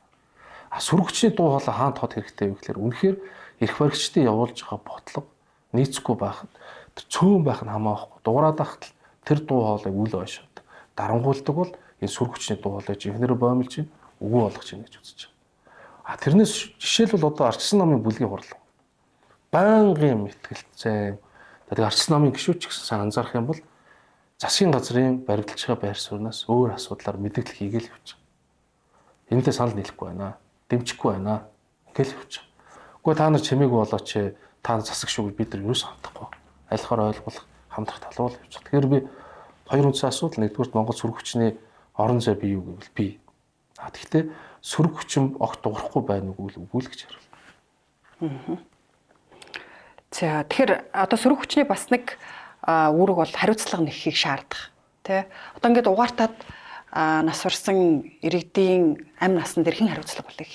Сөрөгчний дуу хоолой хаана тод хэрэгтэй вэ гэхээр үнэхээр эрх баригчдын явуулж байгаа бодлого нийцэхгүй байхад тэр цөөн байх нь хамаахгүй. Дуурайд байхад тэр дуу хоолойг үл ойшоод дарангуйлдаг бол энэ сөрөгчний дуу хоолойг ихнэрээ боомлж чинь үгүй болгож чинь гэж үзэж байгаа. Тэрнээс жишээлбэл одоо Ардчилсан намын бүлгийн хурал байнгын мэтгэлцээ. Тэгээд Ардчилсан намын гишүүч гэсэн сайн анзаарах юм бол засгийн газрын баримталж байгаа байр сууриас өөр асуудлаар мэдээлэл хийгээл явж байгаа. Энэтэй санал нийлэхгүй байна. Дэмжихгүй байна. Ингээл явж байгаа. Гэхдээ та нар чимээгүй болооч та засаг шүү гэж бид нар юу санахгүй. Айлхаар ойлгох хамтрах талбал явж байгаа. Тэгэхээр би хоёр үндсэн асуудал нэгдүгээр Монгол сөрөг хүчний орон зай бий юу гэвэл бий. Тэгэхдээ сөрөг хүчин огт дуурахгүй байна уу үгүй л гэж хариулна. За тэгэхээр одоо сөрөг хүчний бас нэг үүрэг бол хариуцлага нэхийг шаардах. Тэ? Одоо ингээд угаартаад нас барсан иргэдийн амь насн дээр хэн хариуцлага болыг?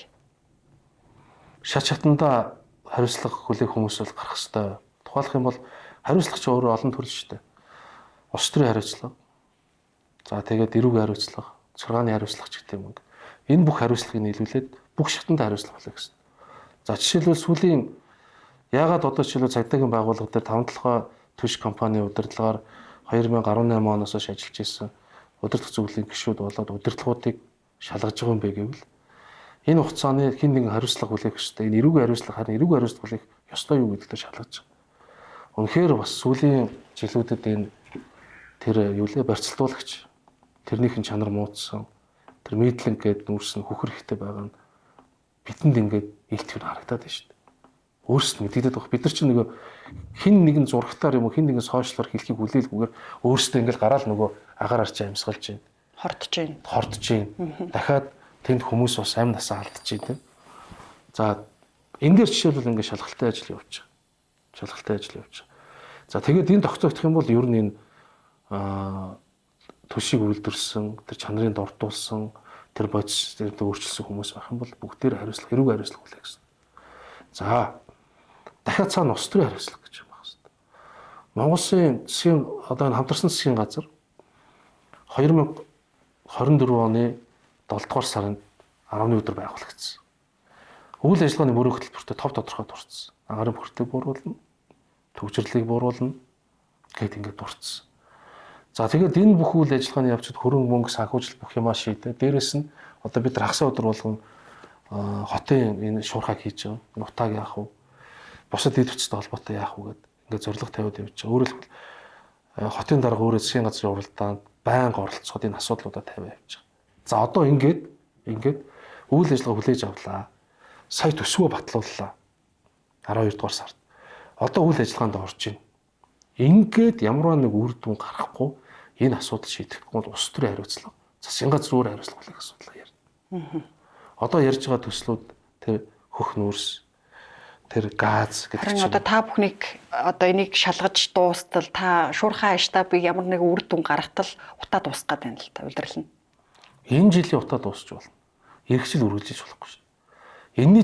Шат шатанда хариуцлага хүлээх хүмүүс бол гарах ёстой. Тухайлах юм бол хариуцлагч өөрөө олон төрөл шүү дээ. Улс төрийн хариуцлага. За тэгээд эрүүгийн хариуцлага, цоргааны хариуцлага ч гэдэг юм. Энэ бүх хариуцлагыг нийлүүлээд бүх шатанд хариуцлага болоо гэсэн. За жишээлбэл сүүлийн яагаад одоо жишээлбэл цагдаагийн байгууллага дээр 5 толгой түвш компани удирдлагаар 2018 оноос хойш ажиллаж ирсэн удирдах зөвлөлийн гишүүд болоод удирдлагуудыг шалгаж байгаа юм бэ гэвэл Энэ хугацааны хин нэгэн хариуцлага хүлээх ёстой. Энэ эрүүгийн хариуцлага харин эрүүгийн хариуцлага хүлээх ёстой юу гэдэгт шалгаж байгаа. Үнэхээр бас сүүлийн жилүүдэд энэ тэр юу лээ барьцалтуулагч тэрнийхэн чанар муудсан. Тэр мэдлэн гээд нүүрсэн хөхөр ихтэй байгаа нь бидэнд ингээд илт хөр харагдаад байна шүү дээ. Өөрсдөө мэдэгдээд баг. Бид нар чинь нөгөө хин нэгэн зурагтаар юм уу хин нэгэн сошиалаар хэлхийг хүлээлгүйгээр өөрсдөө ингээд гараал нөгөө агаар арчаа амьсгалж байна. Хордож байна. Дахиад тэнд хүмүүс бас амь насаа алдчихжээ тийм. За энэ дээр жишээлбэл ингээд шалгалтай ажил явуулж байгаа. За тэгээд энэ тогтоогдох юм бол ер нь энэ төшийг үйлдвэрсэн, тэр чанарыг дордуулсан, тэр бодис тэр өөрчилсөн хүмүүс байх юм бол бүгдээр хариуцлага, эрүүг хариуцлага хүлээх гэсэн. За дахиад цаана улс төрийн хариуцлага гэж байна хэвээр. Монголын засгийн одоо энэ хамтарсан засгийн газар 2024 оны 7 дугаар сарын 10-ны өдөр байгуулагдсан. Үйл ажиллагааны мөрөө хөтөлбөртөө тов тодорхой дурдсан. Агарын бүртгийг бууруулна, төвчрлийг бууруулна гэд ингээд дурдсан. За тэгээд энэ бүх үйл ажиллагааны явцад хөрөнгө мөнгө санхүүжил бүх юмаа шийдэ. Дээрэс нь одоо бид хагас өдөр болгон хотын энэ шуурхаг хийж байгаа. Нутаг яах вэ? Бусад дэд хүчтэй холбоотой яах вэ гэд ингээд зорилго тавиад явж байгаа. Өөрөөр хэлбэл хотын дарга өөрөө засгийн газрын уралдаанд байнга оролцоод энэ асуудлуудаа тавиад явж байгаа. За одоо ингээд үйл ажиллагаа хүлээж авлаа. Сая төсвөө батлууллаа. 12 дугаар сард. Одоо үйл ажиллагаанд орж байна. Ингээд ямар нэг үр дүн гарахгүй энэ асуудал шийдэхгүй бол улс төрийн хариуцлага засгийн газар өөр хариуцлага хүлээх асуудал ярина. Одоо ярьж байгаа төслүүд тэр хөх нүүрс тэр газ гэдэг чинь одоо та бүхнийг одоо энийг шалгаж дуустал та шуурхай штабыг ямар нэг үр дүн гаргатал утаа дуусгах гэдэг юм л та удирдал нь. Энэ жилийн утаа дуусч болно. Иргэжил үргэлжлэж болохгүй шүү. Энэ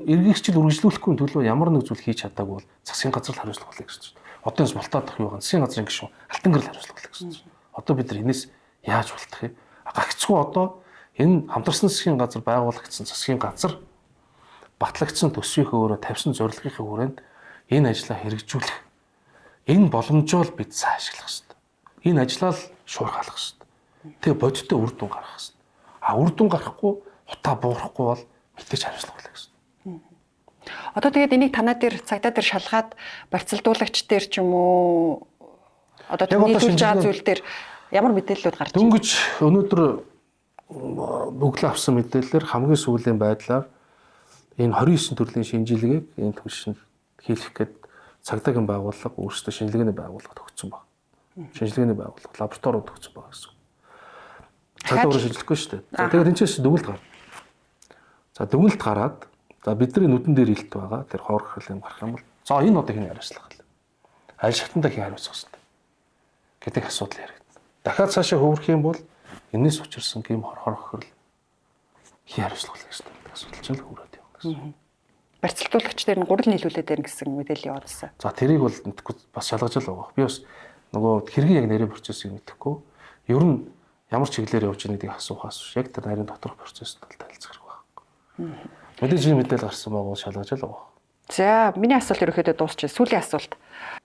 иргэжил үргэлжлүүлэхгүй төлөө ямар нэг зүйл хийж чадаагүй бол засгийн газар л хариуцлага хүлээх гэсэн чинь. Одоос болтоод тах юу гэн засгийн газрын гишүүн алтан гэрэл хариуцлага хүлээх гэсэн чинь. Одоо бид нар энэс яаж болтох юм? Гагцгүй одоо энэ хамтарсан засгийн газар байгуулагдсан засгийн газар батлагдсан төсвийнхөө өөрөө тавьсан зорилгынхаа хүрээнд энэ ажлаа хэрэгжүүлэх энэ боломжоо л бид ашиглах хэрэгтэй. Энэ ажлаа л шуурхалах хэрэгтэй. Тэгээ бодиттой үр дүн гаргах хэрэгтэй. Үр дүн гарахгүй утаа буурахгүй бол мэдээж хариуцлага хүлээх хэрэгтэй. Одоо тэгээд энийг танаа дээр цагдаа дээр шалгаад барьцалдуулагч дээр ч юм уу одоо нийлүүлж байгаа зүйл дээр ямар мэдээллүүд гарч байна? Дөнгөж өнөөдөр өглөө авсан мэдээлэлээр хамгийн сүүлийн байдлаар энэ 29 төрлийн шинжилгээг энэ түвшинд хийх гээд цагдаагийн байгууллага өөрсдөө шинжилгээний байгууллагад өгсөн баг. Шинжилгээний байгууллага лабораторид өгсөн баг гэсэн. Цагдаа өөрөө шинжилэхгүй шүү дээ. За тэгээд энэ чинь дүгнэлт гарна. За дүгнэлт гараад за бидний нүдэн дээр илт байгаа тэр хоор хөрөл юм гарах юм бол за энэ одоо хин хариуцлага гэл. Аль шатанда хин хариуцах хэрэгтэй гэдэг асуудал яригдана. Дахиад цаашаа хөвөрөх юм бол энэс учирсан гэм хор хөрөл хин хариуцлага хэрэгтэй гэдэг асуудал ч л хүрээд явна гэсэн. Барьцалдуулагч дээр нь гурил нийлүүлээд байна гэсэн мэдээлэл явуулсан. За тэрийг бол бас шалгаж л байгаа. Би бас нөгөө хэргийн яг нэрийн процессыг мэдэхгүй. Ер нь ямар чиглэлээр явж байгааг гэдгийг асуухаас биш. Яг тэр нарийн доторх процессд л танилцах хэрэг байна. Мэдээж энэ мэдээлэл гарсан байгаа бол шалгаж л байгаа. За миний асуулт ерөөхдөө дуусчих. Сүүлийн асуулт.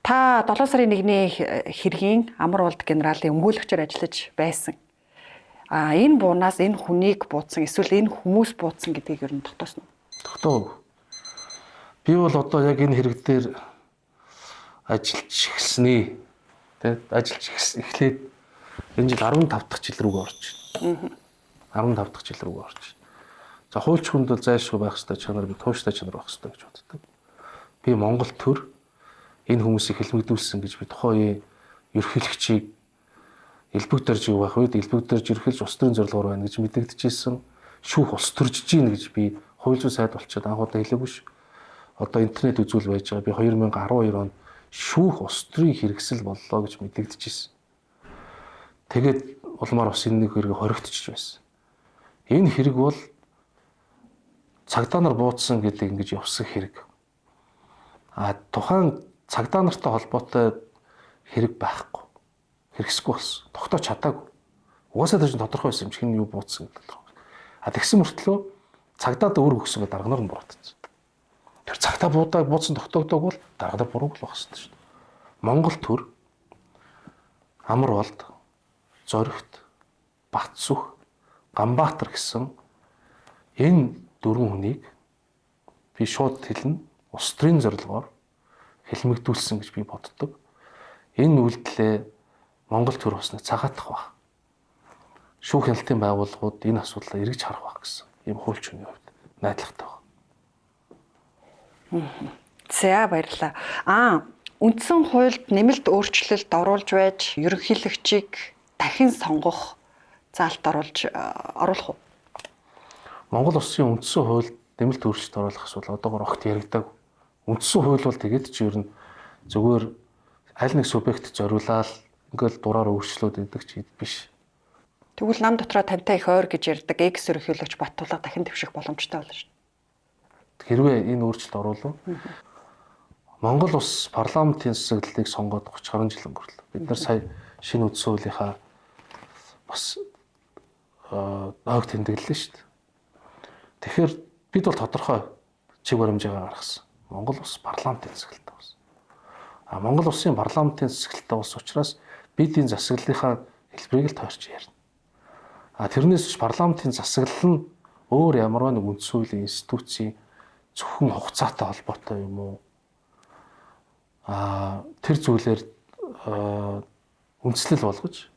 Та 7 сарын 1-ний хэргийн амар улд генералын өмгөөлөгчөөр ажиллаж байсан. Энэ буунаас энэ хүнийг буудсан эсвэл энэ хүмүүс буудсан гэдгийг ер нь тогтоосон уу? Тогтоогүй. Би бол одоо яг энэ хэрэг дээр ажиллаж эхэлснээ. Тэ ажиллаж эхлээд энэ жил 15 дахь жил рүүгээ орж байна. 15 дахь жил рүүгээ орж байна. За хуульч хүнд бол зайлшгүй байх ёстой чанар би тууштай чанар байх ёстой гэж боддог. Би Монгол төр энэ хүмүүсийг хэлмэгдүүлсэн гэж би тухайн ерөнхийлөгчийг элбэгдэрж юу байх үед элбэгдэрж ерөнхийлж улс төрийн зорилгоор байна гэж мэдэгдэжсэн шүүх улс төрж гин гэж би хууль зүйн сайд болчиход анхудаа хэлээгүй ш. Одоо интернет үзүүл байж байгаа. Би 2012 онд шүүх улс төрийн хэрэгсэл боллоо гэж мэдэгдэжсэн. Тэгээд улмаар бас энэ нэг хэрэг хоригдчих байсан. Энэ хэрэг бол цагдаа нар буудсан гэдэг ингэж явсан хэрэг. Тухайн цагдаа нартай холбоотой хэрэг байхгүй. Хэрэгсэхгүй болсон. Тогтоож чадаагүй. Угаасаа тэр чинь тодорхой байсан юм чи хэн юу буудсан гэдэг. Тэгсэн мөртлөө цагдаад өөр өгсөн дарга нар нь буурдсан. Тэр цагдаа буудсан тогтоогдоог бол дарга нар бурууг л багсан шүү дээ. Монгол төр амар болд Зоригт, Батсүх, Ганбаатар гэсэн энэ 4 хүнийг би шууд хэлнэ. Улс төрийн зорилгоор хэлмэгдүүлсэн гэж би боддог. Энэ үйлдэлээ Монгол төр басны цагаатах баг. Шүүх хяналтын байгууллагууд энэ асуудлаа эргэж харах баг гэсэн ийм хуульчны хувьд найдвартай байна. За баярлалаа. Үндсэн хуульд нэмэлт өөрчлөлт оруулж байж ерөнхийлөгчийг дахин сонгох заалт оруулах уу? Монгол улсын үндсэн хуульд нэмэлт өөрчлөлт оруулах асуудал одоогоор огт яригдаг. Үндсэн хууль бол тэгээд ч ер нь зүгээр аль нэг субъект зориулаад ингээл дураар өөрчлөлт өгдөг ч биш. Тэгвэл нам дотроо 50-та их ойр гэж ярьдаг экс ерөнхийлөгч Баттулга дахин дэвших боломжтой болно шүү дээ. Хэрвээ энэ өөрчлөлт оруулав, Монгол улс парламентын засаглалыг сонгоод 30 гаруй жил өнгөрлөө. Бид нар сая шинэ үндсэн хуулийнхаа бас ноог тэмдэглэлээ шүү дээ. Тэгэхээр бид бол тодорхой чиг баримжаагаа гаргасан. Монгол улс парламентын засаглалтай болсон. Монгол улсын парламентын засаглалтай болсон учраас бид энэ засаглалынхаа хэлбэрийг л тойрч ярина. Тэрнээс ч парламентын засаглал нь өөр ямарваа нэг үндсэн хуулийн институцийн зөвхөн хугацаатай холбоотой юм уу? Тэр зүйлээр үндслэл болгож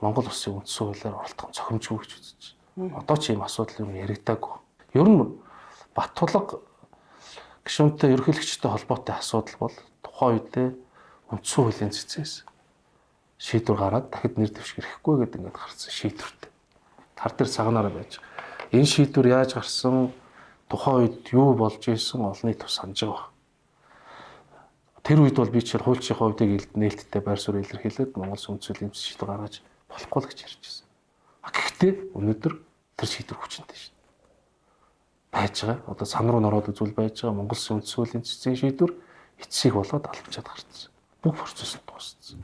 Монгол улсын үндсэн хуулиар оролдох нь цохимжгүй гэж үзэж байна. Одоо ч ийм асуудал юм яригдаагүй. Ер нь Баттулга гишүүнтэй ерөнхийлөгчтэй холбоотой асуудал бол тухайн үедээ үндсэн хуулийн цэцээс шийдвэр гараад дахид нэр дэвших хэрэггүй гэдэг ингээд гарсан шийдвэртэй. Тар дээр цагнаараа байж. Энэ шийдвэр яаж гарсан, тухайн үед юу болж исэн олонний тус санаж байгаа. Тэр үед бол би ч хуульчийн хувьдыг нээлттэй байр суурь илэрхийлээд Монгол үндсэн хуулийн шийдвэр гаргаж болохгүй л гэж ярьж байсан. Гэхдээ өнөөдөр тэр шийдвэр хүчинтэй шин. Байж байгаа. Одоо сан руу нороод үзвэл байж байгаа Монгол үндсэн хуулийн цэцгийн шийдвэр эцсийг болоод албачаад гарцсан. Бүх процесс нь дууссан.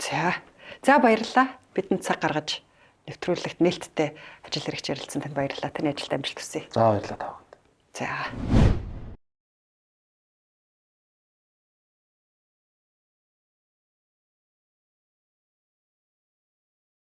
За баярлалаа. Бидэнд цаг гаргаж нэвтрүүлэгт нээлттэй ажил хэрэгч ярилцсан танд баярлалаа. Таны ажилд амжилт хүсье. За баярлалаа та бүхэнд. За.